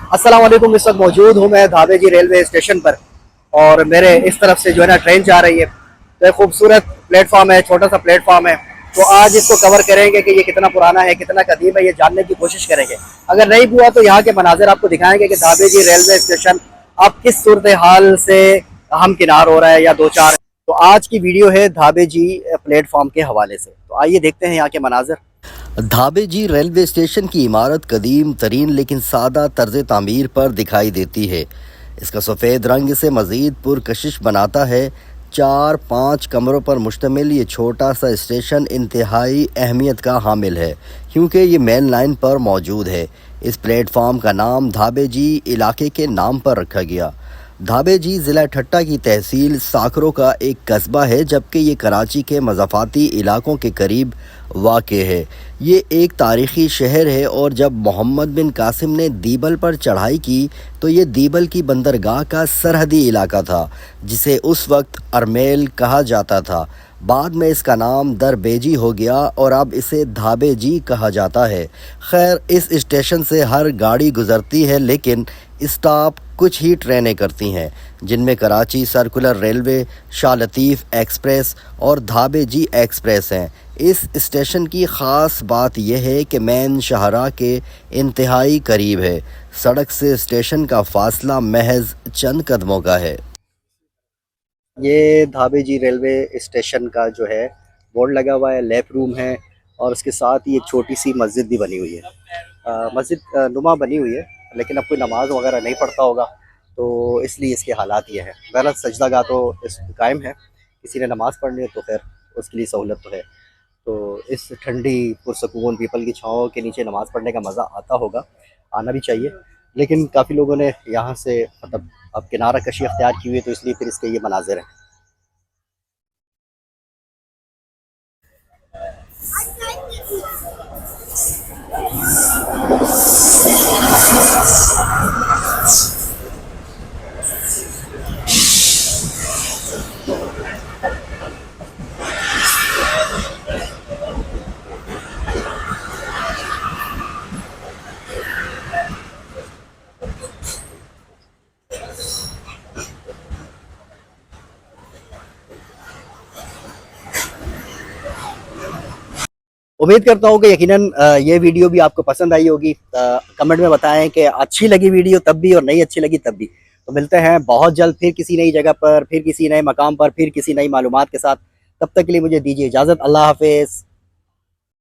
अस्सलाम वालेकुम। इस वक्त मौजूद हूँ मैं धाबे जी रेलवे स्टेशन पर और मेरे इस तरफ से जो है ना ट्रेन जा रही है। तो एक खूबसूरत प्लेटफॉर्म है, छोटा सा प्लेटफॉर्म है। तो आज इसको कवर करेंगे कि ये कितना पुराना है, कितना कदीम है, ये जानने की कोशिश करेंगे। अगर नहीं हुआ तो यहाँ के मनाजिर आपको दिखाएंगे कि धाबे जी रेलवे स्टेशन अब किस सूरत हाल से हम किनार हो रहा है या दो चार। तो आज की वीडियो है धाबे जी प्लेटफॉर्म के हवाले से। तो आइए देखते हैं यहाँ के मनाजिर। धाबे जी रेलवे स्टेशन की इमारत कदीम तरीन लेकिन सादा तर्ज तामीर पर दिखाई देती है। इसका सफ़ेद रंग इसे मज़ीद पुरकशिश बनाता है। 4-5 कमरों पर मुश्तमिल ये छोटा सा स्टेशन इंतहाई अहमियत का हामिल है क्योंकि ये मेन लाइन पर मौजूद है। इस प्लेटफार्म का नाम धाबे जी इलाके के नाम पर रखा गया। धाबे जी ज़िला ठट्टा की तहसील साकरों का एक कस्बा है, जबकि ये कराची के मज़ाफ़ाती इलाकों के करीब वाक़े है। ये एक तारीख़ी शहर है और जब मोहम्मद बिन कासिम ने दीबल पर चढ़ाई की तो ये दीबल की बंदरगाह का सरहदी इलाका था, जिसे उस वक्त अरमेल कहा जाता था। बाद में इसका नाम दरबेजी हो गया और अब इसे धाबे जी कहा जाता है। खैर, इस स्टेशन से हर गाड़ी गुज़रती है, लेकिन स्टॉप कुछ ही ट्रेनें करती हैं, जिनमें Karachi circular railway, Shah Latif express और धाबे जी एक्सप्रेस हैं। इस स्टेशन की ख़ास बात यह है कि मेन शाहराह के इंतहाई करीब है। सड़क से स्टेशन का फ़ासला महज चंद कदमों का है। ये धाबे जी रेलवे स्टेशन का जो है बोर्ड लगा हुआ है, लैब रूम है और उसके साथ ही एक छोटी सी मस्जिद भी बनी हुई है। मस्जिद नुमा बनी हुई है, लेकिन अब कोई नमाज वगैरह नहीं पढ़ता होगा, तो इसलिए इसके हालात ये है। गलत सजदागाह तो इस कायम है, किसी ने नमाज़ पढ़नी है तो खैर उसके लिए सहूलत तो है। तो इस ठंडी पुरसकून पीपल की छाँव के नीचे नमाज़ पढ़ने का मज़ा आता होगा, आना भी चाहिए। लेकिन काफ़ी लोगों ने यहाँ से मतलब अब किनारा कशी अख्तियार की हुई है, तो इसलिए फिर इसके ये मनाज़िर हैं। उम्मीद करता हूँ कि यकीनन ये वीडियो भी आपको पसंद आई होगी। कमेंट में बताएं कि अच्छी लगी वीडियो तब भी और नहीं अच्छी लगी तब भी। तो मिलते हैं बहुत जल्द फिर किसी नई जगह पर, फिर किसी नए मकाम पर, फिर किसी नई मालूमात के साथ। तब तक के लिए मुझे दीजिए इजाज़त। अल्लाह हाफिज़।